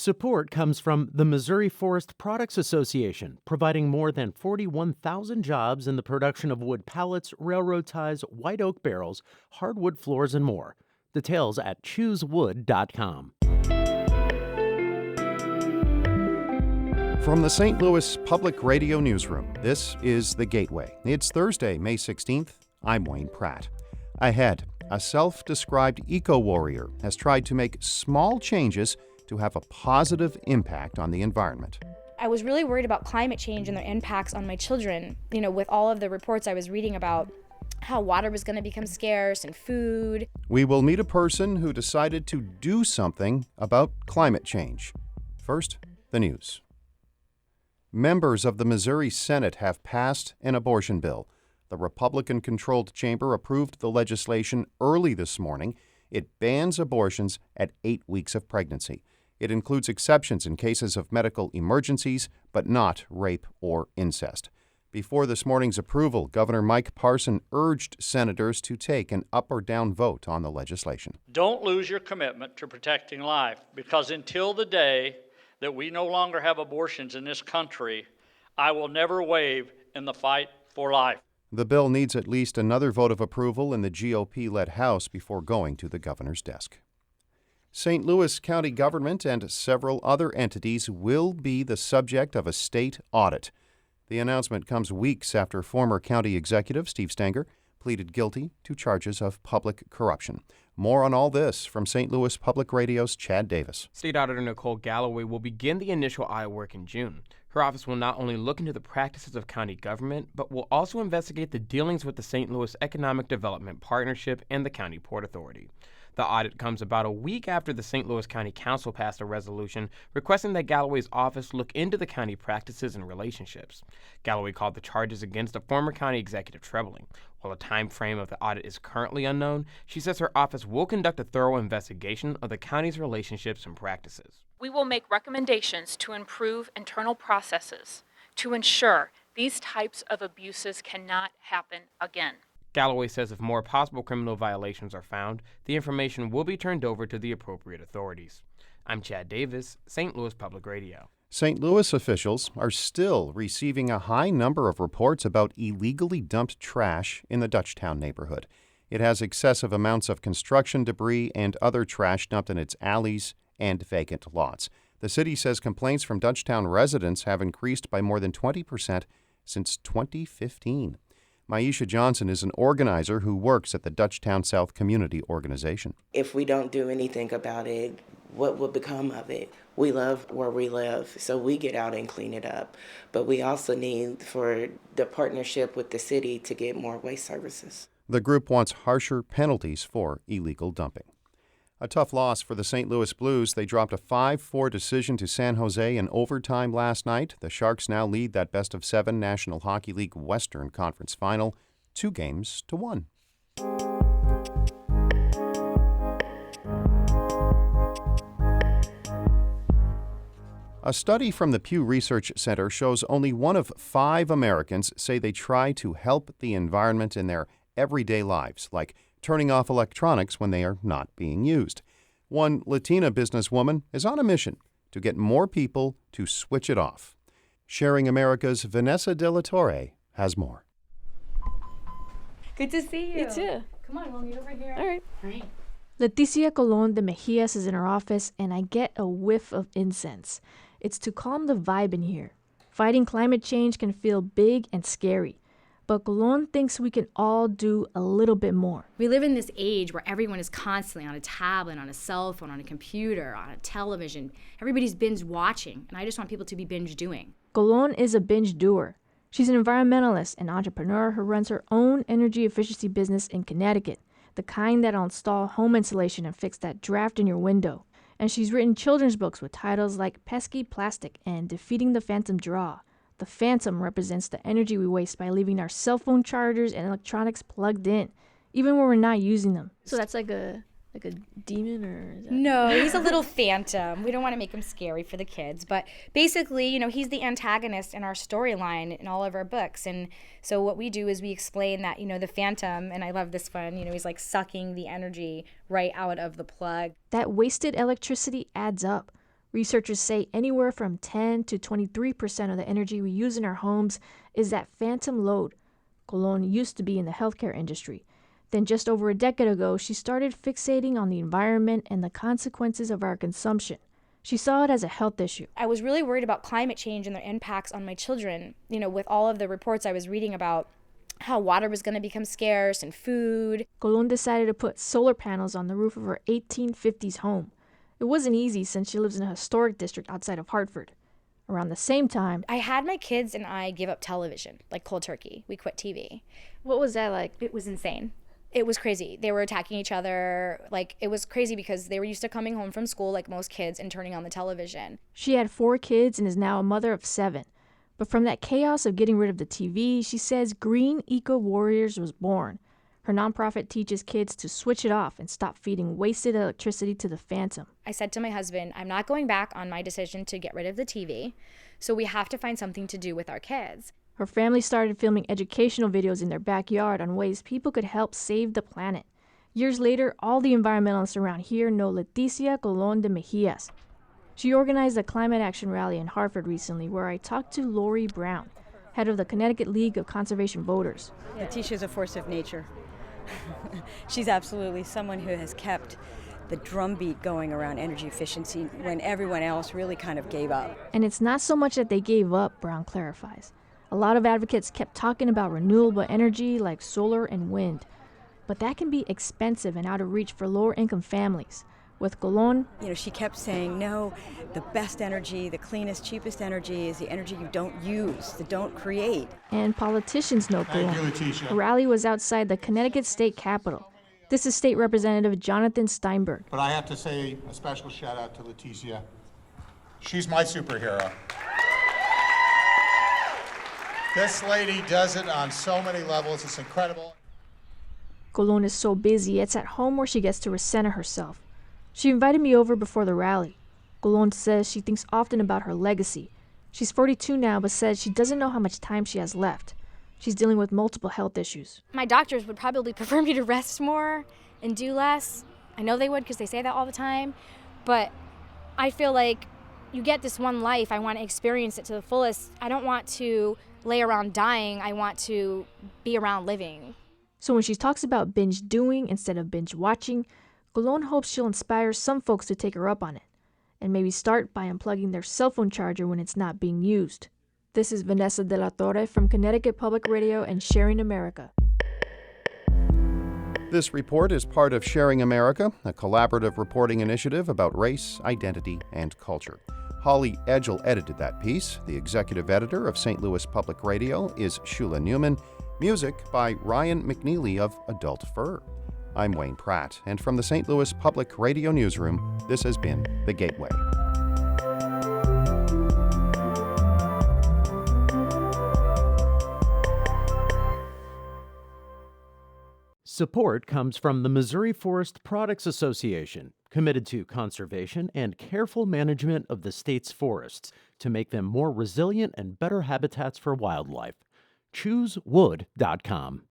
Support comes from the Missouri Forest Products Association, providing more than 41,000 jobs in the production of wood pallets, railroad ties, white oak barrels, hardwood floors, and more. Details at choosewood.com. From the St. Louis Public Radio Newsroom, this is The Gateway. It's Thursday, May 16th. I'm Wayne Pratt. Ahead, a self-described eco-warrior has tried to make small changes to have a positive impact on the environment. I was really worried about climate change and the impacts on my children. With all of the reports I was reading about how water was going to become scarce and food. We will meet a person who decided to do something about climate change. First, the news. Members of the Missouri Senate have passed an abortion bill. The Republican-controlled chamber approved the legislation early this morning. It bans abortions at 8 weeks of pregnancy. It includes exceptions in cases of medical emergencies, but not rape or incest. Before this morning's approval, Governor Mike Parson urged senators to take an up or down vote on the legislation. Don't lose your commitment to protecting life, because until the day that we no longer have abortions in this country, I will never waver in the fight for life. The bill needs at least another vote of approval in the GOP-led House before going to the governor's desk. St. Louis County government and several other entities will be the subject of a state audit. The announcement comes weeks after former county executive Steve Stenger pleaded guilty to charges of public corruption. More on all this from St. Louis Public Radio's Chad Davis. State Auditor Nicole Galloway will begin the initial audit work in June. Her office will not only look into the practices of county government, but will also investigate the dealings with the St. Louis Economic Development Partnership and the County Port Authority. The audit comes about a week after the St. Louis County Council passed a resolution requesting that Galloway's office look into the county practices and relationships. Galloway called the charges against a former county executive troubling. While the time frame of the audit is currently unknown, she says her office will conduct a thorough investigation of the county's relationships and practices. We will make recommendations to improve internal processes to ensure these types of abuses cannot happen again. Galloway says if more possible criminal violations are found, the information will be turned over to the appropriate authorities. I'm Chad Davis, St. Louis Public Radio. St. Louis officials are still receiving a high number of reports about illegally dumped trash in the Dutchtown neighborhood. It has excessive amounts of construction debris and other trash dumped in its alleys and vacant lots. The city says complaints from Dutchtown residents have increased by more than 20% since 2015. Maisha Johnson is an organizer who works at the Dutchtown South Community Organization. If we don't do anything about it, what will become of it? We love where we live, so we get out and clean it up. But we also need for the partnership with the city to get more waste services. The group wants harsher penalties for illegal dumping. A tough loss for the St. Louis Blues. They dropped a 5-4 decision to San Jose in overtime last night. The Sharks now lead that best-of-7 National Hockey League Western Conference Final 2-1. A study from the Pew Research Center shows only 1 of 5 Americans say they try to help the environment in their everyday lives, like turning off electronics when they are not being used. One Latina businesswoman is on a mission to get more people to switch it off. Sharing America's Vanessa De La Torre has more. Good to see you. You too. Come on, we'll meet over here. All right. Leticia Colon de Mejias is in her office, and I get a whiff of incense. It's to calm the vibe in here. Fighting climate change can feel big and scary, but Colon thinks we can all do a little bit more. We live in this age where everyone is constantly on a tablet, on a cell phone, on a computer, on a television. Everybody's binge watching, and I just want people to be binge doing. Colon is a binge doer. She's an environmentalist and entrepreneur who runs her own energy efficiency business in Connecticut, the kind that'll install home insulation and fix that draft in your window. And she's written children's books with titles like Pesky Plastic and Defeating the Phantom Draw. The phantom represents the energy we waste by leaving our cell phone chargers and electronics plugged in, even when we're not using them. So that's like a demon, or is that... No, he's a little phantom. We don't want to make him scary for the kids. But basically, he's the antagonist in our storyline in all of our books. And so what we do is we explain that, the phantom, and I love this one, he's like sucking the energy right out of the plug. That wasted electricity adds up. Researchers say anywhere from 10 to 23% of the energy we use in our homes is that phantom load. Colon used to be in the healthcare industry. Then just over a decade ago, she started fixating on the environment and the consequences of our consumption. She saw it as a health issue. I was really worried about climate change and their impacts on my children. With all of the reports I was reading about how water was going to become scarce and food. Colon decided to put solar panels on the roof of her 1850s home. It wasn't easy since she lives in a historic district outside of Hartford. Around the same time, I had my kids and I give up television, like cold turkey. We quit TV. What was that like? It was insane. It was crazy. They were attacking each other. It was crazy because they were used to coming home from school like most kids and turning on the television. She had 4 kids and is now a mother of 7. But from that chaos of getting rid of the TV, she says Green Eco Warriors was born. Her nonprofit teaches kids to switch it off and stop feeding wasted electricity to the phantom. I said to my husband, I'm not going back on my decision to get rid of the TV, so we have to find something to do with our kids. Her family started filming educational videos in their backyard on ways people could help save the planet. Years later, all the environmentalists around here know Leticia Colon de Mejias. She organized a climate action rally in Hartford recently where I talked to Lori Brown, head of the Connecticut League of Conservation Voters. Leticia is a force of nature. She's absolutely someone who has kept the drumbeat going around energy efficiency when everyone else really kind of gave up. And it's not so much that they gave up, Brown clarifies. A lot of advocates kept talking about renewable energy like solar and wind, but that can be expensive and out of reach for lower income families. With Colon, she kept saying, no, the best energy, the cleanest, cheapest energy is the energy you don't use, that don't create. And politicians know Colon. Thank you, Leticia. The rally was outside the Connecticut State Capitol. This is State Representative Jonathan Steinberg. But I have to say a special shout out to Leticia. She's my superhero. This lady does it on so many levels. It's incredible. Colon is so busy, it's at home where she gets to recenter herself. She invited me over before the rally. Colon says she thinks often about her legacy. She's 42 now, but says she doesn't know how much time she has left. She's dealing with multiple health issues. My doctors would probably prefer me to rest more and do less. I know they would because they say that all the time. But I feel like you get this one life. I want to experience it to the fullest. I don't want to lay around dying. I want to be around living. So when she talks about binge doing instead of binge watching, Colon hopes she'll inspire some folks to take her up on it, and maybe start by unplugging their cell phone charger when it's not being used. This is Vanessa de la Torre from Connecticut Public Radio and Sharing America. This report is part of Sharing America, a collaborative reporting initiative about race, identity, and culture. Holly Edgell edited that piece. The executive editor of St. Louis Public Radio is Shula Newman. Music by Ryan McNeely of Adult Fur. I'm Wayne Pratt, and from the St. Louis Public Radio Newsroom, this has been The Gateway. Support comes from the Missouri Forest Products Association, committed to conservation and careful management of the state's forests to make them more resilient and better habitats for wildlife. ChooseWood.com.